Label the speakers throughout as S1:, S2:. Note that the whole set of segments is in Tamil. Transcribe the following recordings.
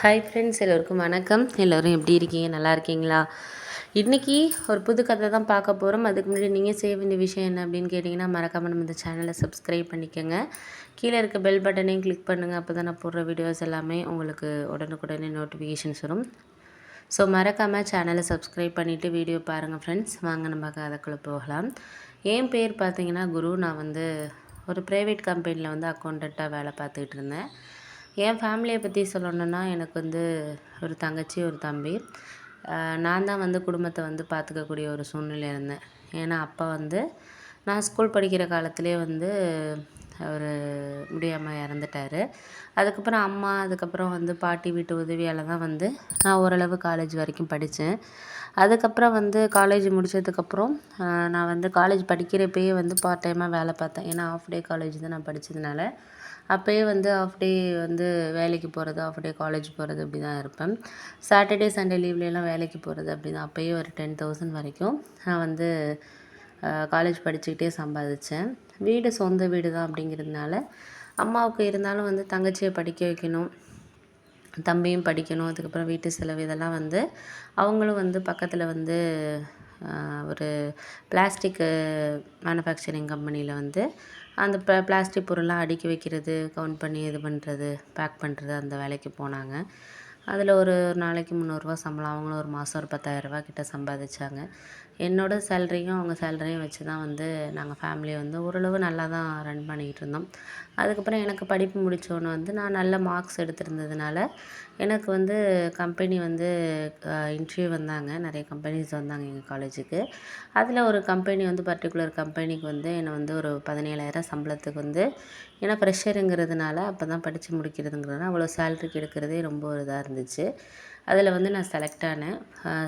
S1: ஹாய் ஃப்ரெண்ட்ஸ், எல்லோருக்கும் வணக்கம். எல்லோரும் எப்படி இருக்கீங்க? நல்லா இருக்கீங்களா? இன்றைக்கி ஒரு புது கதை தான் பார்க்க போகிறோம். அதுக்கு முன்னாடி நீங்கள் செய்ய வேண்டிய விஷயம் என்ன அப்படின்னு கேட்டிங்கன்னா, மறக்காமல் நம்ம இந்த சேனலை சப்ஸ்கிரைப் பண்ணிக்கோங்க. கீழே இருக்க பெல் பட்டனையும் கிளிக் பண்ணுங்கள். அப்போ தான் நான் போடுற வீடியோஸ் எல்லாமே உங்களுக்கு உடனுக்குடனே நோட்டிஃபிகேஷன்ஸ் வரும். ஸோ மறக்காமல் சேனலை சப்ஸ்கிரைப் பண்ணிவிட்டு வீடியோ பாருங்கள் ஃப்ரெண்ட்ஸ். வாங்க நம்ம கதைக்குள்ளே போகலாம். என் பேர் பார்த்தீங்கன்னா குரு. நான் ஒரு ப்ரைவேட் கம்பெனியில் அக்கௌண்டண்ட்டாக வேலை பார்த்துக்கிட்டு இருந்தேன். என் ஃபேமிலியை பற்றி சொல்லணுன்னா, எனக்கு ஒரு தங்கச்சி, ஒரு தம்பி. நான் தான் குடும்பத்தை பார்த்துக்கக்கூடிய ஒரு சூழ்நிலை இருந்தேன். ஏன்னா அப்பா நான் ஸ்கூல் படிக்கிற காலத்திலே அவர் முடியாமல் இறந்துட்டார். அதுக்கப்புறம் அம்மா, அதுக்கப்புறம் பாட்டி வீட்டு உதவியால் தான் நான் ஓரளவு காலேஜ் வரைக்கும் படித்தேன். அதுக்கப்புறம் காலேஜ் முடித்ததுக்கப்புறம் நான் காலேஜ் படிக்கிறப்பயே பார்ட் டைமாக வேலை பார்த்தேன். ஏன்னா ஆஃப் டே காலேஜ் தான் நான் படித்ததுனால அப்போயே ஆஃப் டே வேலைக்கு போகிறது, ஆஃப் டே காலேஜ் போகிறது அப்படி தான் இருப்பேன். சாட்டர்டே சண்டே லீவ்லலாம் வேலைக்கு போகிறது அப்படி தான். அப்போயே ஒரு 10,000 வரைக்கும் நான் காலேஜ் படிச்சுக்கிட்டே சம்பாதிச்சேன். சொந்த வீடு தான் அப்படிங்கிறதுனால அம்மாவுக்கு இருந்தாலும் தங்கச்சியை படிக்க வைக்கணும், தம்பியும் படிக்கணும். அதுக்கப்புறம் வீட்டு செலவு இதெல்லாம் அவங்களும் பக்கத்தில் ஒரு பிளாஸ்டிக்கு மேனுஃபேக்சரிங் கம்பெனியில் அந்த பிளாஸ்டிக் பொருள்லாம் அடுக்கி வைக்கிறது, கவுண்ட் பண்ணி இது பண்ணுறது, பேக் பண்ணுறது அந்த வேலைக்கு போனாங்க. அதில் ஒரு நாளைக்கு 300 சம்பளம். அவங்களும் ஒரு மாதம் ஒரு 10,000 கிட்ட சம்பாதிச்சாங்க. என்னோடய சேலரியும் அவங்க சேலரியும் வச்சு தான் நாங்கள் ஃபேமிலியை ஓரளவு நல்லா தான் ரன் பண்ணிக்கிட்டு இருந்தோம். அதுக்கப்புறம் எனக்கு படிப்பு முடித்தோன்னே நான் நல்ல மார்க்ஸ் எடுத்திருந்ததுனால எனக்கு கம்பெனி இன்டர்வியூ வந்தாங்க. நிறைய கம்பெனிஸ் வந்தாங்க எங்கள் காலேஜுக்கு. அதில் ஒரு கம்பெனி பர்டிகுலர் கம்பெனிக்கு என்னை ஒரு 17,000 சம்பளத்துக்கு ஏன்னா ஃப்ரெஷருங்கிறதுனால அப்போ தான் படித்து முடிக்கிறதுங்கிறதுனால அவ்வளோ சேலரிக்கு எடுக்கிறதே ரொம்ப ஒரு இதாக இருந்துச்சு. அதில் நான் செலக்ட் ஆனேன்.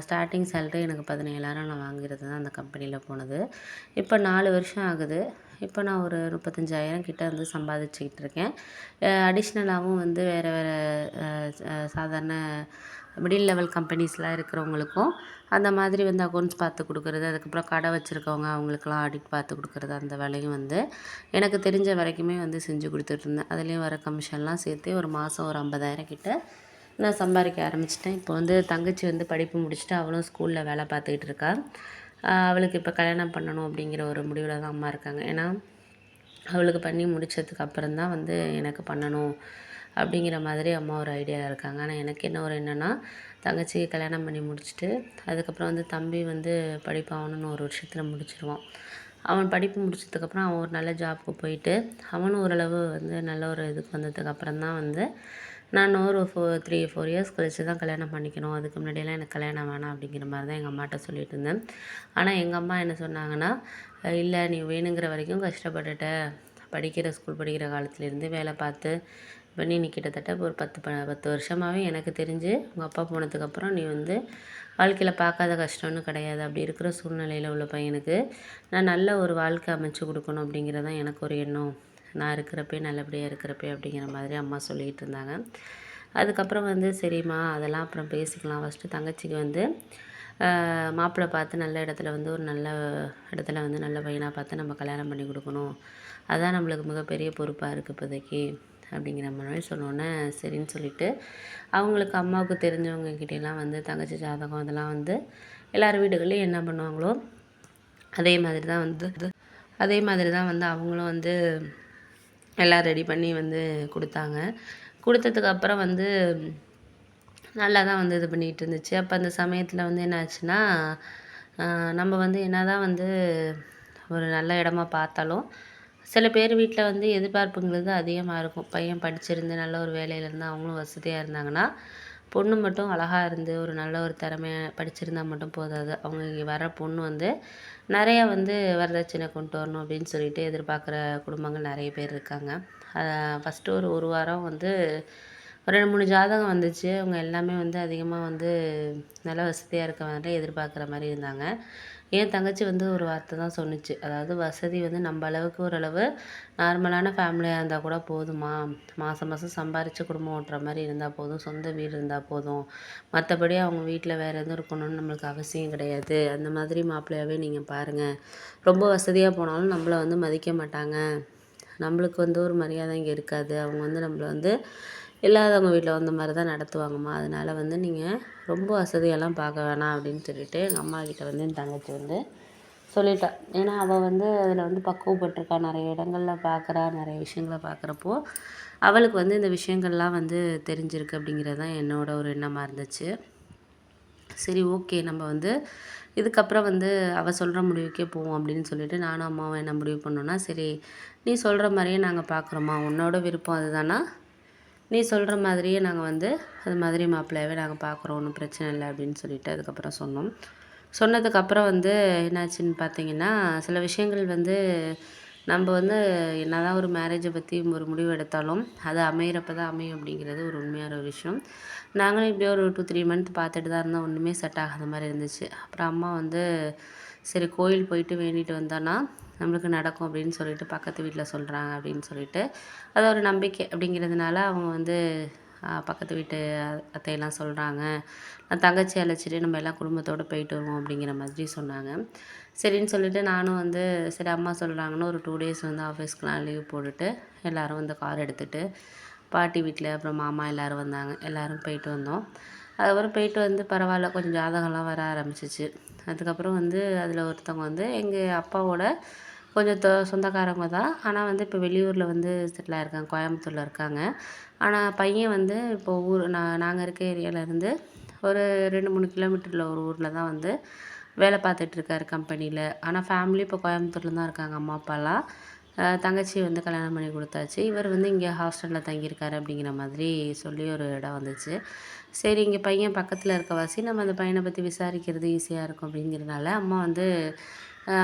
S1: ஸ்டார்டிங் சேலரி எனக்கு 17,000 நான் வாங்கிறது தான் அந்த கம்பெனியில் போனது. இப்போ 4 வருஷம் ஆகுது. இப்போ நான் ஒரு 35,000 கிட்ட சம்பாதிச்சுக்கிட்டு இருக்கேன். அடிஷ்னலாகவும் வேறு வேறு சாதாரண மிடில் லெவல் கம்பெனிஸ்லாம் இருக்கிறவங்களுக்கும் அந்த மாதிரி அக்கௌண்ட்ஸ் பார்த்து கொடுக்குறது, அதுக்கப்புறம் கடை வச்சுருக்கவங்க அவங்களுக்கெல்லாம் ஆடிட் பார்த்து கொடுக்குறது, அந்த வேலையும் எனக்கு தெரிஞ்ச வரைக்குமே செஞ்சு கொடுத்துட்ருந்தேன். அதுலேயும் வர கமிஷன்லாம் சேர்த்து ஒரு மாதம் ஒரு 50,000 கிட்ட நான் சம்பாதிக்க ஆரம்பிச்சிட்டேன். இப்போ தங்கச்சி படிப்பு முடிச்சுட்டு அவளும் ஸ்கூலில் வேலை பார்த்துக்கிட்டு இருக்கா. அவளுக்கு இப்போ கல்யாணம் பண்ணணும் அப்படிங்கிற ஒரு முடிவில் தான் அம்மா இருக்காங்க. ஏன்னா அவளுக்கு பண்ணி முடித்ததுக்கு அப்புறம் தான் எனக்கு பண்ணணும் அப்படிங்கிற மாதிரி அம்மா ஒரு ஐடியாவில் இருக்காங்க. ஆனால் எனக்கு என்ன ஒரு என்னென்னா, தங்கச்சிக்கு கல்யாணம் பண்ணி முடிச்சுட்டு அதுக்கப்புறம் தம்பி படிப்பு அவனுன்னு ஒரு வருஷத்தில் முடிச்சிடுவான். அவன் படிப்பு முடிச்சதுக்கப்புறம் அவன் ஒரு நல்ல ஜாப்புக்கு போயிட்டு அவனும் ஓரளவு நல்ல ஒரு இதுக்கு வந்ததுக்கப்புறம் தான் நான் ஒரு 3-4 இயர்ஸ் கழித்து தான் கல்யாணம் பண்ணிக்கணும், அதுக்கு முன்னாடியெல்லாம் எனக்கு கல்யாணம் வேணாம் அப்படிங்கிற மாதிரி தான் எங்கள் அம்மாட்ட சொல்லிட்டு இருந்தேன். ஆனால் எங்கள் அம்மா என்ன சொன்னாங்கன்னா, இல்லை நீ வேணுங்கிற வரைக்கும் கஷ்டப்பட்டுட்ட, ஸ்கூல் படிக்கிற காலத்துலேருந்து வேலை பார்த்து பண்ணி நீ கிட்டத்தட்ட ஒரு 10 வருஷமாகவே எனக்கு தெரிஞ்சு உங்கள் அப்பா போனதுக்கப்புறம் நீ வாழ்க்கையில் பார்க்காத கஷ்டம்னு கிடையாது. அப்படி இருக்கிற சூழ்நிலையில் உள்ள பையனுக்கு நான் நல்ல ஒரு வாழ்க்கை அமைச்சு கொடுக்கணும் அப்படிங்கிறதான் எனக்கு ஒரு எண்ணம். நான் இருக்கிறப்பே நல்லபடியாக இருக்கிறப்பே அப்படிங்கிற மாதிரி அம்மா சொல்லிகிட்டு இருந்தாங்க. அதுக்கப்புறம் சரிம்மா அதெல்லாம் அப்புறம் பேசிக்கலாம், ஃபஸ்ட்டு தங்கச்சிக்கு மாப்பிள்ளை பார்த்து நல்ல இடத்துல ஒரு நல்ல இடத்துல நல்ல பையனாக பார்த்து நம்ம கல்யாணம் பண்ணி கொடுக்கணும், அதுதான் நம்மளுக்கு மிகப்பெரிய பொறுப்பாக இருக்குது இப்போதைக்கு அப்படிங்கிற மாதிரி சொன்னோன்னே சரின்னு சொல்லிவிட்டு அவங்களுக்கு அம்மாவுக்கு தெரிஞ்சவங்க கிட்டேலாம் தங்கச்சி ஜாதகம் அதெல்லாம் எல்லார் வீடுகள்லையும் என்ன பண்ணுவாங்களோ அதே மாதிரி தான் அவங்களும் எல்லாம் ரெடி பண்ணி கொடுத்தாங்க. கொடுத்ததுக்கப்புறம் நல்லா தான் இது பண்ணிகிட்டு இருந்துச்சு. அப்போ அந்த சமயத்தில் என்ன ஆச்சுன்னா, நம்ம என்ன தான் ஒரு நல்ல இடமா பார்த்தாலும் சில பேர் வீட்டில் எதிர்பார்ப்புங்கிறது அதிகமாக இருக்கும். பையன் படிச்சிருந்து நல்ல ஒரு வேலையில் இருந்தால் அவங்களும் வசதியாக இருந்தாங்கன்னா, பொண்ணு மட்டும் அழகாக இருந்து ஒரு நல்ல ஒரு திறமையாக படிச்சிருந்தால் மட்டும் போதாது. அவங்க இங்கே வர பொண்ணு நிறையா வரதட்சணை கொண்டு வரணும் அப்படின்னு சொல்லிட்டு எதிர்பார்க்குற குடும்பங்கள் நிறைய பேர் இருக்காங்க. ஃபஸ்ட்டு ஒரு வாரம் ஒரு 2-3 ஜாதகம் வந்துச்சு. அவங்க எல்லாமே அதிகமாக நல்ல வசதியாக இருக்க மாதிரி எதிர்பார்க்குற மாதிரி இருந்தாங்க. என் தங்கச்சி ஒரு வார்த்தை தான் சொன்னுச்சு, அதாவது வசதி நம்ம அளவுக்கு ஓரளவு நார்மலான ஃபேமிலியாக இருந்தால் கூட போதுமா, மாதம் மாதம் சம்பாரித்து குடும்பம் ஓட்டுற மாதிரி இருந்தால் போதும், சொந்த வீடு இருந்தால் போதும், மற்றபடி அவங்க வீட்டில் வேறு எதுவும் இருக்கணும்னு நம்மளுக்கு அவசியம் கிடையாது, அந்த மாதிரி மாப்பிள்ளையாகவே நீங்கள் பாருங்கள், ரொம்ப வசதியாக போனாலும் நம்மளை மதிக்க மாட்டாங்க, நம்மளுக்கு ஒரு மரியாதை இங்கே இருக்காது, அவங்க நம்மளை இல்லாதவங்க வீட்டில் வந்த மாதிரி தான் நடத்துவாங்கம்மா. அதனால் வந்து நீங்கள் ரொம்ப வசதியெல்லாம் பார்க்க வேணாம் அப்படின்னு சொல்லிட்டு எங்கள் அம்மா கிட்ட வந்து என் தங்கச்சி வந்து சொல்லிட்டா. ஏன்னா அவள் வந்து அதில் வந்து பக்குவப்பட்டிருக்கா, நிறைய இடங்களில் பார்க்குறா, நிறைய விஷயங்கள பார்க்குறப்போ அவளுக்கு வந்து இந்த விஷயங்கள்லாம் வந்து தெரிஞ்சிருக்கு அப்படிங்கிறது தான் என்னோட ஒரு எண்ணமாக இருந்துச்சு. சரி ஓகே, நம்ம வந்து இதுக்கப்புறம் வந்து அவள் சொல்கிற முடிவுக்கே போவோம் அப்படின்னு சொல்லிட்டு நானும் அம்மாவும் என்ன முடிவு பண்ணோன்னா, சரி நீ சொல்கிற மாதிரியே நாங்கள் பார்க்குறோம்மா, உன்னோட விருப்பம் அதுதானா, நீ சொல்கிற மாதிரியே நாங்கள் வந்து அது மாதிரி மாப்பிள்ளையாவே நாங்கள் பார்க்குறோம், ஒன்றும் பிரச்சனை இல்லை அப்படின்னு சொல்லிட்டு அதுக்கப்புறம் சொன்னோம். சொன்னதுக்கப்புறம் வந்து என்னாச்சுன்னு பார்த்தீங்கன்னா, சில விஷயங்கள் வந்து நம்ம வந்து என்னதான் ஒரு மேரேஜை பற்றி ஒரு முடிவு எடுத்தாலும் அது அமையிறப்ப தான் அமையும் அப்படிங்கிறது ஒரு உண்மையான ஒரு விஷயம். நாங்களும் இப்படியே ஒரு 2, 3 மந்த் பார்த்துட்டு தான் இருந்தோம். ஒன்றுமே செட் ஆகாத மாதிரி இருந்துச்சு. அப்புறம் அம்மா வந்து சரி கோயில் போயிட்டு வேண்டிட்டு வந்தோன்னா நம்மளுக்கு நடக்கும் அப்படின்னு சொல்லிட்டு பக்கத்து வீட்டில் சொல்கிறாங்க அப்படின்னு சொல்லிட்டு அது ஒரு நம்பிக்கை அப்படிங்கிறதுனால அவங்க வந்து பக்கத்து வீட்டு அத்தையெல்லாம் சொல்கிறாங்க, நான் தங்கச்சி அழைச்சிட்டு நம்ம எல்லாம் குடும்பத்தோடு போயிட்டு வருவோம் அப்படிங்கிற மாதிரி சொன்னாங்க. சரின்னு சொல்லிட்டு நானும் வந்து சரி அம்மா சொல்கிறாங்கன்னு ஒரு 2 டேஸ் வந்து ஆஃபீஸ்க்குலாம் லீவ் போட்டுட்டு எல்லோரும் வந்து கார் எடுத்துகிட்டு பாட்டி வீட்டில் அப்புறம் மாமா எல்லோரும் வந்தாங்க. எல்லோரும் போயிட்டு வந்தோம். அதுக்கப்புறம் போயிட்டு வந்து பரவாயில்ல, கொஞ்சம் ஜாதகம்லாம் வர ஆரம்பிச்சிச்சு. அதுக்கப்புறம் வந்து அதில் ஒருத்தவங்க வந்து எங்கள் அப்பாவோட கொஞ்சம் சொந்தக்காரவங்க தான். ஆனால் வந்து இப்போ வெளியூரில் வந்து செட்டில் ஆகிருக்காங்க, கோயம்புத்தூரில் இருக்காங்க. ஆனால் பையன் வந்து இப்போ நாங்கள் இருக்க ஏரியாவிலேருந்து ஒரு 2, 3 கிலோமீட்டரில் ஒரு ஊரில் தான் வந்து வேலை பார்த்துட்ருக்காரு கம்பெனியில். ஆனால் ஃபேமிலி இப்போ கோயம்புத்தூரில் தான் இருக்காங்க, அம்மா அப்பாலாம். தங்கச்சி வந்து கல்யாணம் பண்ணி கொடுத்தாச்சு. இவர் வந்து இங்கே ஹாஸ்டலில் தங்கியிருக்காரு அப்படிங்கிற மாதிரி சொல்லி ஒரு இடம் வந்துச்சு. சரி இங்கே பையன் பக்கத்தில் இருக்கவாசி நம்ம அந்த பையனை பற்றி விசாரிக்கிறது ஈஸியாக இருக்கும் அப்படிங்கிறதுனால அம்மா வந்து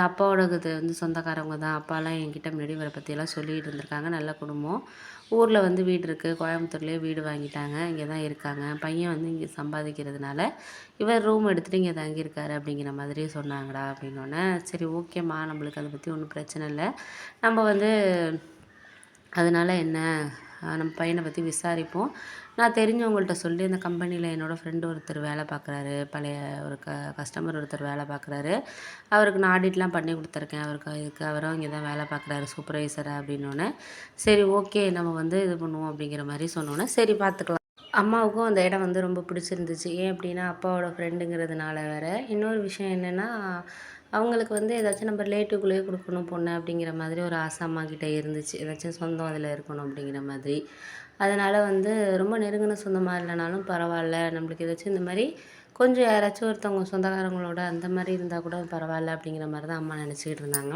S1: அப்பாவோடது வந்து சொந்தக்காரவங்க தான். அப்பாலாம் என்கிட்ட முன்னாடி இவரை பற்றியெல்லாம் சொல்லிகிட்டு இருந்திருக்காங்க. நல்ல குடும்பம், ஊரில் வந்து வீடு இருக்குது, கோயம்புத்தூர்லேயே வீடு வாங்கிட்டாங்க, இங்கே தான் இருக்காங்க. பையன் வந்து இங்கே சம்பாதிக்கிறதுனால இவர் ரூம் எடுத்துகிட்டு இங்கே தங்கியிருக்காரு அப்படிங்கிற மாதிரி சொன்னாங்கடா அப்படின்னோடனே சரி ஓகேம்மா, நம்மளுக்கு அதை பற்றி ஒன்றும் பிரச்சனை இல்லை, நம்ம வந்து அதனால் என்ன, நம்ம பையனை பற்றி விசாரிப்போம். நான் தெரிஞ்சவங்கள்ட்ட சொல்லி அந்த கம்பெனியில் என்னோடய ஃப்ரெண்டு ஒருத்தர் வேலை பார்க்குறாரு, பழைய ஒரு கஸ்டமர் ஒருத்தர் வேலை பார்க்குறாரு. அவருக்கு நான் ஆடிட்லாம் பண்ணி கொடுத்துருக்கேன். இதுக்கு அவரும் இங்கே தான் வேலை பார்க்குறாரு சூப்பர்வைசராக அப்படின்னோடனே சரி ஓகே நம்ம வந்து இது பண்ணுவோம் அப்படிங்கிற மாதிரி சொன்னோன்னே சரி பார்த்துக்கலாம். அம்மாவுக்கும் அந்த இடம் வந்து ரொம்ப பிடிச்சிருந்துச்சு. ஏன் அப்படின்னா அப்பாவோட ஃப்ரெண்டுங்கிறதுனால வேறு. இன்னொரு விஷயம் என்னென்னா, அவங்களுக்கு வந்து ஏதாச்சும் நம்ம ரிலேட்டிவ்குள்ளேயே கொடுக்கணும் பொண்ணு அப்படிங்கிற மாதிரி ஒரு ஆசை அம்மாக்கிட்ட இருந்துச்சு. ஏதாச்சும் சொந்தம் அதில் இருக்கணும் அப்படிங்கிற மாதிரி. அதனால் வந்து ரொம்ப நெருங்கின சொந்தமாக இல்லைனாலும் பரவாயில்ல, நம்மளுக்கு ஏதாச்சும் இந்த மாதிரி கொஞ்சம் யாராச்சும் ஒருத்தவங்க சொந்தக்காரங்களோட அந்த மாதிரி இருந்தால் கூட பரவாயில்ல அப்படிங்கிற மாதிரி தான் அம்மா நினச்சிக்கிட்டு இருந்தாங்க.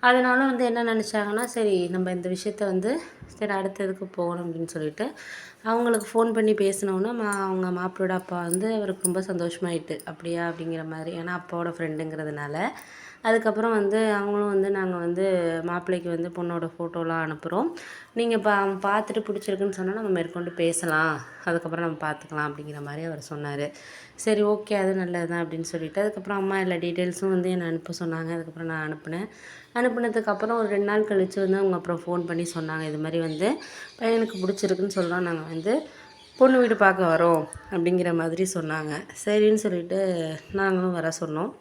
S1: அதனால வந்து என்ன நினச்சாங்கன்னா, சரி நம்ம இந்த விஷயத்த வந்து சரி அடுத்ததுக்கு போகணும் அப்படின்னு சொல்லிட்டு அவங்களுக்கு ஃபோன் பண்ணி பேசினோன்னே அவங்க மாப்பிளோட அப்பா வந்து அவருக்கு ரொம்ப சந்தோஷமாயிட்டு. அப்படியா அப்படிங்கிற மாதிரி, ஏன்னா அப்பாவோட ஃப்ரெண்டுங்கிறதுனால. அதுக்கப்புறம் வந்து அவங்களும் வந்து நாங்கள் வந்து மாப்பிள்ளைக்கு வந்து பொண்ணோட ஃபோட்டோலாம் அனுப்புகிறோம், நீங்கள் பார்த்துட்டு பிடிச்சிருக்குன்னு சொன்னால் நம்ம மேற்கொண்டு பேசலாம், அதுக்கப்புறம் நம்ம பார்த்துக்கலாம் அப்படிங்கிற மாதிரி அவர் சொன்னார். சரி ஓகே, அது நல்லது தான் அப்படின்னு சொல்லிவிட்டு அதுக்கப்புறம் அம்மா எல்லா டீட்டெயில்ஸும் வந்து என்னை அனுப்ப சொன்னாங்க. அதுக்கப்புறம் நான் அனுப்பினேன். அனுப்புனதுக்கப்புறம் ஒரு 2 நாள் கழித்து வந்து அவங்க அப்புறம் ஃபோன் பண்ணி சொன்னாங்க, இது மாதிரி வந்து பையனுக்கு பிடிச்சிருக்குன்னு சொல்கிறோம், நாங்கள் வந்து பொண்ணு வீடு பார்க்க வரோம் அப்படிங்கிற மாதிரி சொன்னாங்க. சரின்னு சொல்லிவிட்டு நாங்களும் வர சொன்னோம்.